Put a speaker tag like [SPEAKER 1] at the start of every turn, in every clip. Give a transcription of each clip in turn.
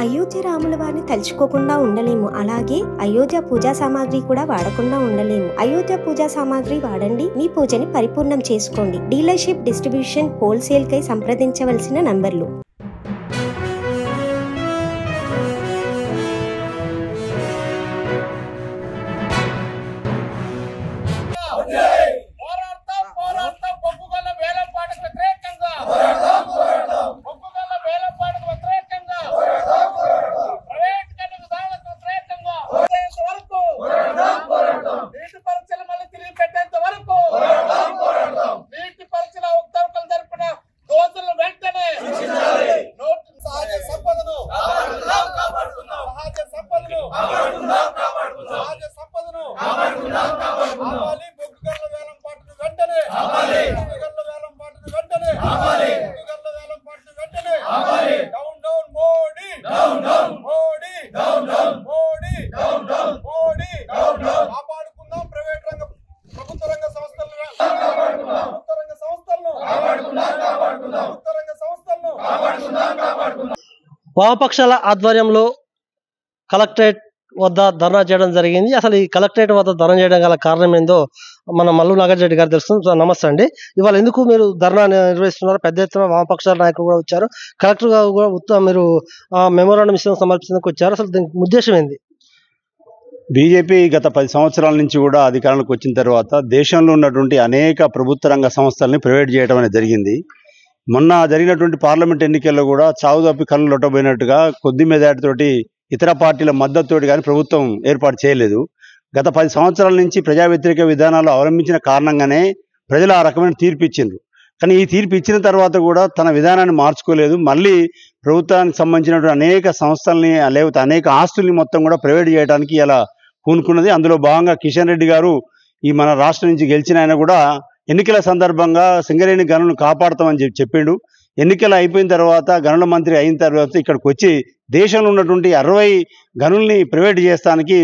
[SPEAKER 1] అయోధ్య రాముల వారిని తలుచుకోకుండా ఉండలేము. అలాగే అయోధ్య పూజా సామాగ్రి కూడా వాడకుండా ఉండలేము. అయోధ్య పూజా సామాగ్రి వాడండి, మీ పూజని పరిపూర్ణం చేసుకోండి. డీలర్షిప్, డిస్ట్రిబ్యూషన్, హోల్సేల్ కై సంప్రదించవలసిన నంబర్లు.
[SPEAKER 2] వామపక్షాల ఆధ్వర్యంలో కలెక్టరేట్ వద్ద ధర్నా చేయడం జరిగింది. అసలు ఈ కలెక్టరేట్ వద్ద ధర్నా చేయడం గల కారణం ఏందో మన మల్లు నాగార్జున గారు తెలుస్తుంది. నమస్తే అండి. ఇవాళ ఎందుకు మీరు ధర్నా నిర్వహిస్తున్నారు? పెద్ద ఎత్తున వామపక్షాల నాయకులు కూడా వచ్చారు, కలెక్టర్ గారు కూడా మీరు మెమోరాండం సమర్పించడానికి వచ్చారు. అసలు దీనికి ఉద్దేశం ఏంది?
[SPEAKER 3] బీజేపీ గత 10 సంవత్సరాల నుంచి కూడా అధికారంలోకి వచ్చిన తర్వాత దేశంలో ఉన్నటువంటి అనేక ప్రభుత్వ రంగ సంస్థల్ని ప్రైవేట్ చేయడం అనేది జరిగింది. మొన్న జరిగినటువంటి పార్లమెంట్ ఎన్నికల్లో కూడా చావు తప్పి కళ్ళు లొట్టబోయినట్టుగా కొద్ది మెజార్టీతోటి ఇతర పార్టీల మద్దతుతోటి కానీ ప్రభుత్వం ఏర్పాటు చేయలేదు. గత 10 సంవత్సరాల నుంచి ప్రజా వ్యతిరేక విధానాలు అవలంబించిన కారణంగానే ప్రజలు ఆ రకమైన తీర్పు ఇచ్చిండ్రు. కానీ ఈ తీర్పు ఇచ్చిన తర్వాత కూడా తన విధానాన్ని మార్చుకోలేదు. మళ్ళీ ప్రభుత్వానికి సంబంధించినటువంటి అనేక సంస్థల్ని లేకపోతే అనేక ఆస్తుల్ని మొత్తం కూడా ప్రైవేట్ చేయడానికి ఇలా పూనుకున్నది. అందులో భాగంగా కిషన్ రెడ్డి గారు ఈ మన రాష్ట్రం నుంచి గెలిచిన ఆయన కూడా ఎన్నికల సందర్భంగా సింగరేణి గనులను కాపాడుతామని చెప్పిండు. ఎన్నికలు అయిపోయిన తర్వాత గనుల మంత్రి అయిన తర్వాత ఇక్కడికి వచ్చి దేశంలో ఉన్నటువంటి 60 గనుల్ని ప్రైవేట్ చేస్తానికి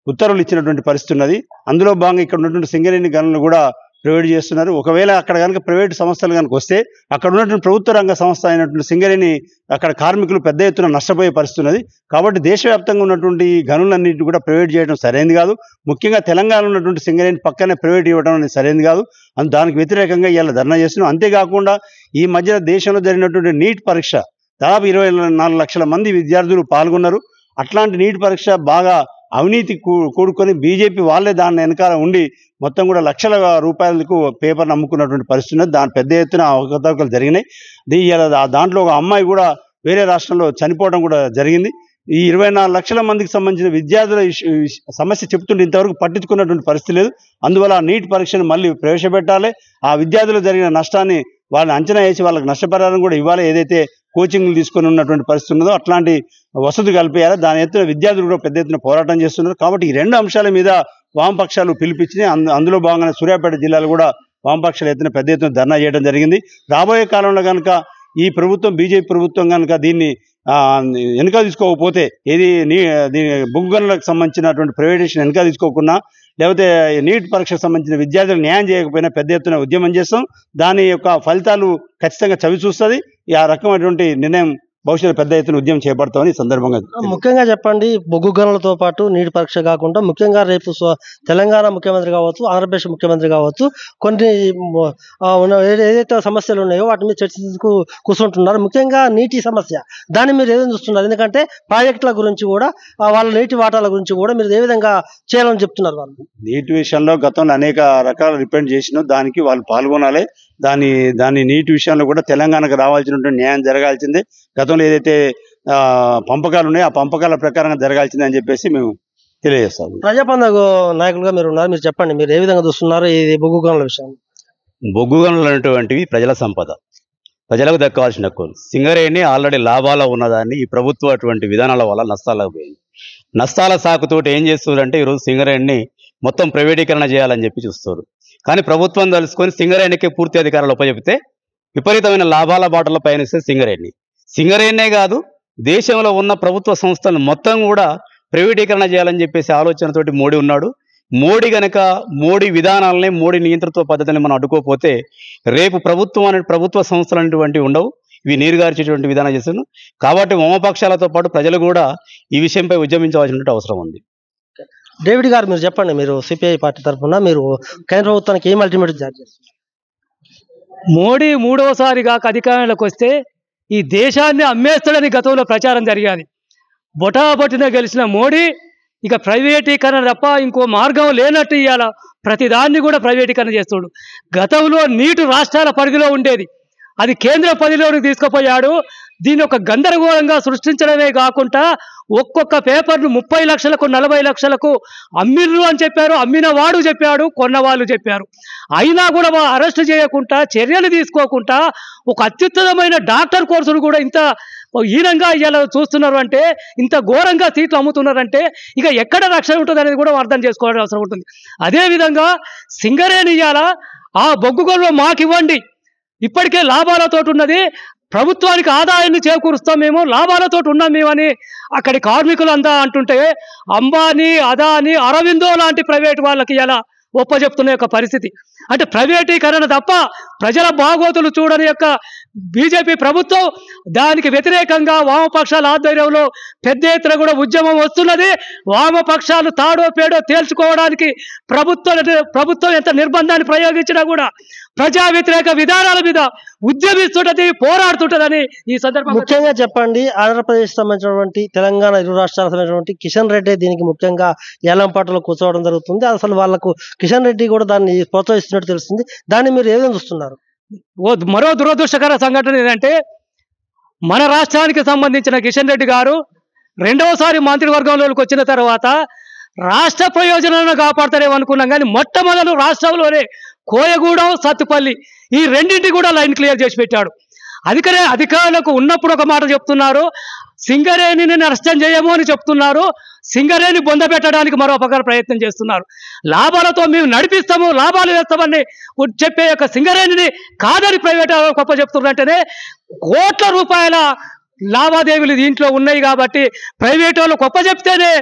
[SPEAKER 3] ఉత్తర్వులు ఇచ్చినటువంటి పరిస్థితి ఉన్నది. అందులో భాగంగా ఇక్కడ ఉన్నటువంటి సింగరేణి గనులను కూడా ప్రైవేట్ చేస్తున్నారు. ఒకవేళ అక్కడ కనుక ప్రైవేట్ సంస్థలు కనుక వస్తే అక్కడ ఉన్నటువంటి ప్రభుత్వ రంగ సంస్థ అయినటువంటి సింగరేణి అక్కడ కార్మికులు పెద్ద ఎత్తున నష్టపోయే పరిస్థితి ఉన్నది. కాబట్టి దేశవ్యాప్తంగా ఉన్నటువంటి గనులన్నింటినీ కూడా ప్రైవేట్ చేయడం సరైనది కాదు. ముఖ్యంగా తెలంగాణలో ఉన్నటువంటి సింగరేణి పక్కనే ప్రైవేట్ ఇవ్వడం అనేది సరైనది కాదు. దానికి వ్యతిరేకంగా ఇలా ధర్నా చేస్తున్నాం. అంతేకాకుండా ఈ మధ్య దేశంలో జరిగినటువంటి నీట్ పరీక్ష దాదాపు 24 లక్షల మంది విద్యార్థులు పాల్గొన్నారు. అట్లాంటి నీట్ పరీక్ష బాగా అవినీతి కూడుకొని బీజేపీ వాళ్ళే దాని వెనకాల ఉండి మొత్తం కూడా లక్షల రూపాయలకు పేపర్ని అమ్ముకున్నటువంటి పరిస్థితి ఉన్నది. దాని పెద్ద ఎత్తున అవకతవకలు జరిగినాయి. దాంట్లో ఒక అమ్మాయి కూడా వేరే రాష్ట్రంలో చనిపోవడం కూడా జరిగింది. ఈ 24 లక్షల మందికి సంబంధించిన విద్యార్థుల సమస్య చెప్తుంటే ఇంతవరకు పట్టించుకున్నటువంటి పరిస్థితి లేదు. అందువల్ల ఆ నీట్ పరీక్షను మళ్ళీ ప్రవేశపెట్టాలి. ఆ విద్యార్థులు జరిగిన నష్టాన్ని వాళ్ళని అంచనా వేసి వాళ్ళకి నష్టపరిహారం కూడా ఇవ్వాలి. ఏదైతే కోచింగ్లు తీసుకొని ఉన్నటువంటి పరిస్థితి ఉన్నదో అట్లాంటి వసతి కల్పించాలి. దాని ఎత్తున విద్యార్థులు కూడా పెద్ద ఎత్తున పోరాటం చేస్తున్నారు. కాబట్టి ఈ 2 అంశాల మీద వామపక్షాలు పిలిపించినాయి. అందులో భాగంగా సూర్యాపేట జిల్లాలో కూడా వామపక్షాలు ఎత్తున పెద్ద ఎత్తున ధర్నా చేయడం జరిగింది. రాబోయే కాలంలో కనుక ఈ ప్రభుత్వం బీజేపీ ప్రభుత్వం కనుక దీన్ని వెనక తీసుకోకపోతే దీని బొగ్గు గనులకు సంబంధించినటువంటి ప్రైవేటేషన్ వెనక తీసుకోకుండా లేకపోతే నీట్ పరీక్షకు సంబంధించిన విద్యార్థులకు న్యాయం చేయకపోయినా పెద్ద ఎత్తున ఉద్యమం చేస్తాం. దాని యొక్క ఫలితాలు ఖచ్చితంగా చవి చూస్తుంది. ఆ రకమైనటువంటి నిర్ణయం భవిష్యత్తు పెద్ద ఎత్తున ఉద్యమం చేపడతామని సందర్భంగా
[SPEAKER 2] ముఖ్యంగా చెప్పండి. బొగ్గు గనులతో పాటు నీటి పరీక్ష కాకుండా ముఖ్యంగా రేపు తెలంగాణ ముఖ్యమంత్రి కావచ్చు, ఆంధ్రప్రదేశ్ ముఖ్యమంత్రి కావచ్చు, కొన్ని ఏదైతే సమస్యలు ఉన్నాయో వాటి మీద చర్చకు కూర్చుంటున్నారు. ముఖ్యంగా నీటి సమస్య దాన్ని మీరు ఏదైనా చూస్తున్నారు? ఎందుకంటే ప్రాజెక్టుల గురించి కూడా వాళ్ళ నీటి వాటాల గురించి కూడా మీరు ఏ విధంగా చేయాలని చెప్తున్నారు? వాళ్ళు
[SPEAKER 3] నీటి విషయంలో గతంలో అనేక రకాల రిపెండ్ చేసినా దానికి వాళ్ళు పాల్గొనాలి. దాని నీటి విషయంలో కూడా తెలంగాణకు రావాల్సినటువంటి న్యాయం జరగాల్సిందే. గతంలో ఏదైతే పంపకాలు ఉన్నాయో ఆ పంపకాల ప్రకారంగా జరగాల్సిందే అని చెప్పేసి మేము తెలియజేస్తాం.
[SPEAKER 2] ప్రజాపంద నాయకులుగా మీరు ఉన్నారు, మీరు చెప్పండి, మీరు ఏ విధంగా చూస్తున్నారు ఈ బొగ్గు గనుల విషయం?
[SPEAKER 4] బొగ్గు గనులు అనేటువంటివి ప్రజల సంపద, ప్రజలకు దక్కాల్సిన హక్కులు. సింగరేణి ఆల్రెడీ లాభాల్లో ఉన్నదాన్ని ఈ ప్రభుత్వం అటువంటి విధానాల వల్ల నష్టాలకు పోయింది. నష్టాల సాకుతోటి ఏం చేస్తున్నారంటే ఈరోజు సింగరేణిని మొత్తం ప్రైవేటీకరణ చేయాలని చెప్పి చూస్తారు. కానీ ప్రభుత్వం తెలుసుకొని సింగరేణికి పూర్తి అధికారాలు ఉపజెపితే విపరీతమైన లాభాల బాటలో పయనిస్తే సింగరేణినే కాదు దేశంలో ఉన్న ప్రభుత్వ సంస్థలను మొత్తం కూడా ప్రైవేటీకరణ చేయాలని చెప్పేసి ఆలోచనతోటి మోడీ ఉన్నాడు. మోడీ విధానాలని, మోడీ నియంతృత్వ పద్ధతిని మనం అడ్డుకోకపోతే రేపు ప్రభుత్వ సంస్థలు అనేటువంటివి ఉండవు. ఇవి నీరుగార్చేటువంటి విధానం చేస్తున్నాను. కాబట్టి వామపక్షాలతో పాటు ప్రజలు కూడా ఈ విషయంపై ఉద్యమించవలసిన అవసరం ఉంది.
[SPEAKER 2] డేవిడ్ గారు, మీరు చెప్పండి, మీరు సిపిఐ పార్టీ తరఫున మీరు కేంద్ర ప్రభుత్వానికి ఏం అల్టిమేట్ జారీ చేస్తారు?
[SPEAKER 5] మోడీ మూడవసారిగా అధికారంలోకి వస్తే ఈ దేశాన్ని అమ్మేస్తాడని గతంలో ప్రచారం జరిగాది. బొటాబొటిన గెలిచిన మోడీ ఇక ప్రైవేటీకరణ తప్ప ఇంకో మార్గం లేనట్టు ఇవాళ ప్రతిదాన్ని కూడా ప్రైవేటీకరణ చేస్తాడు. గతంలో నీటు రాష్ట్రాల పరిధిలో ఉండేది, అది కేంద్ర పరిధిలోకి తీసుకుపోయాడు. దీన్ని ఒక గందరగోళంగా సృష్టించడమే కాకుండా ఒక్కొక్క పేపర్ను 30 లక్షలకు 40 లక్షలకు అమ్మిర్రు అని చెప్పారు. అమ్మిన వాడు చెప్పాడు, కొన్నవాళ్ళు చెప్పారు. అయినా కూడా అరెస్ట్ చేయకుండా, చర్యలు తీసుకోకుండా ఒక అత్యుత్తమమైన డాక్టర్ కోర్సును కూడా ఇంత హీనంగా ఇలా చూస్తున్నారు అంటే, ఇంత ఘోరంగా సీట్లు అమ్ముతున్నారంటే ఇక ఎక్కడ రక్షణ ఉంటుంది అనేది కూడా అర్థం చేసుకోవాల్సిన అవసరం ఉంటుంది. అదేవిధంగా సింగరేణి ఇవాళ ఆ బొగ్గుగొల్లో మాకు ఇవ్వండి, ఇప్పటికే లాభాలతో ఉన్నది, ప్రభుత్వానికి ఆదాయాన్ని చేకూరుస్తాం, మేము లాభాలతో ఉన్నాం మేమని అక్కడి కార్మికులు అంతా అంటుంటే, అంబానీ, అదానీ, అరవిందో లాంటి ప్రైవేట్ వాళ్ళకి ఇలా ఒప్పజెప్తున్న యొక్క పరిస్థితి. అంటే ప్రైవేటీకరణ తప్ప ప్రజల బాగోతులు చూడని యొక్క బీజేపీ ప్రభుత్వం, దానికి వ్యతిరేకంగా వామపక్షాల ఆధ్వర్యంలో పెద్ద ఎత్తున కూడా ఉద్యమం వస్తున్నది. వామపక్షాలు తాడో పేడో తేల్చుకోవడానికి ప్రభుత్వం ఎంత నిర్బంధాన్ని ప్రయోగించినా కూడా ప్రజా వ్యతిరేక విధానాల మీద ఉద్యమిస్తుంటది, పోరాడుతుంటదని ఈ సందర్భంగా
[SPEAKER 2] ముఖ్యంగా చెప్పండి. ఆంధ్రప్రదేశ్ సంబంధించినటువంటి, తెలంగాణ ఇరు రాష్ట్రాలకు సంబంధించినటువంటి కిషన్ రెడ్డి దీనికి ముఖ్యంగా ఏలంపాటలో కూర్చోవడం జరుగుతుంది. అసలు వాళ్ళకు కిషన్ రెడ్డి కూడా దాన్ని ప్రోత్సహిస్తున్నట్టు తెలుస్తుంది. దాన్ని మీరు ఏదైనా చూస్తున్నారు?
[SPEAKER 5] మరో దురదృష్టకర సంఘటన ఏంటంటే, మన రాష్ట్రానికి సంబంధించిన కిషన్ రెడ్డి గారు రెండవసారి మంత్రివర్గంలోకి వచ్చిన తర్వాత రాష్ట్ర ప్రయోజనాలను కాపాడతారేమనుకున్నాం, కానీ మొట్టమొదలు రాష్ట్రంలోనే కోయగూడెం, సత్తుపల్లి ఈ రెండింటి కూడా లైన్ క్లియర్ చేసి పెట్టాడు. అధికారులకు ఉన్నప్పుడు ఒక మాట చెప్తున్నారు, సింగరేణిని నష్టం చేయము అని చెప్తున్నారు. సింగరేణి బొంద పెట్టడానికి మరో పక్కన ప్రయత్నం చేస్తున్నారు. లాభాలతో మేము నడిపిస్తాము, లాభాలు వేస్తామని చెప్పే యొక్క సింగరేణిని కాదని ప్రైవేట్ గొప్ప చెప్తున్నారంటేనే కోట్ల రూపాయల లావాదేవీలు దీంట్లో ఉన్నాయి. కాబట్టి ప్రైవేట్ వాళ్ళు గొప్ప చెప్తేనే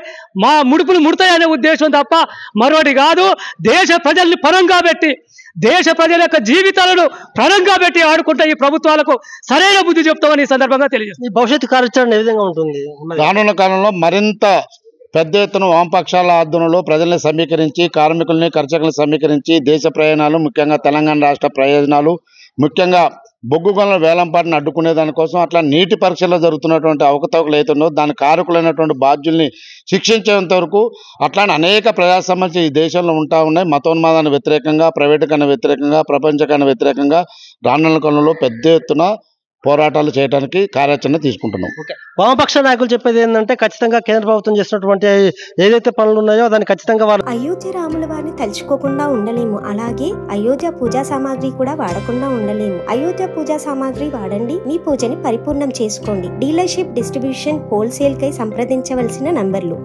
[SPEAKER 5] మా ముడుపులు ముడతాయనే ఉద్దేశం తప్ప మరొకటి కాదు. దేశ ప్రజల్ని పరంగా పెట్టి, దేశ ప్రజల యొక్క జీవితాలను పరంగా పెట్టి ఆడుకుంటే ఈ ప్రభుత్వాలకు సరైన బుద్ధి చెప్తామని ఈ సందర్భంగా తెలియజేస్తుంది.
[SPEAKER 2] భవిష్యత్తు కార్యాచరణ ఏ విధంగా ఉంటుంది?
[SPEAKER 3] రానున్న కాలంలో మరింత పెద్ద ఎత్తున వామపక్షాల ఆధ్వర్యంలో ప్రజల్ని సమీకరించి, కార్మికుల్ని, కర్షకులను సమీకరించి దేశ ప్రయోజనాలు, ముఖ్యంగా తెలంగాణ రాష్ట్ర ప్రయోజనాలు, ముఖ్యంగా బొగ్గు గనుల వేలంపాటను అడ్డుకునే దానికోసం, అట్లా నీటి పరీక్షల్లో జరుగుతున్నటువంటి అవకతవకలు ఏతుందో దాని కారకులైనటువంటి బాధ్యుల్ని శిక్షించేంత వరకు అట్లాంటి అనేక ప్రజా సమస్యలు ఈ దేశంలో ఉంటా ఉన్నాయి. మతోన్మాదానికి వ్యతిరేకంగా, ప్రైవేటీకరణ వ్యతిరేకంగా, ప్రపంచకరణ వ్యతిరేకంగా రానున్న కాలంలో పెద్ద ఎత్తున పోరాటాలు చేయడానికి కార్యాచరణ తీసుకుంటున్నాం.
[SPEAKER 2] వామపక్ష నాయకులు చెప్పేది ఏంటంటే, ఖచ్చితంగా కేంద్ర ప్రభుత్వం చేసినటువంటి ఏదైతే పనులు ఉన్నాయో దాన్ని ఖచ్చితంగా వాళ్ళు
[SPEAKER 1] అయోధ్య రాముల వారిని తలుచుకోకుండా ఉండలేము, అలాగే అయోధ్య పూజా సామాగ్రి కూడా వాడకుండా ఉండలేము. అయోధ్య పూజా సామాగ్రి వాడండి, మీ పూజని పరిపూర్ణం చేసుకోండి. డీలర్షిప్, డిస్ట్రిబ్యూషన్, హోల్సేల్ కై సంప్రదించవలసిన నంబర్లు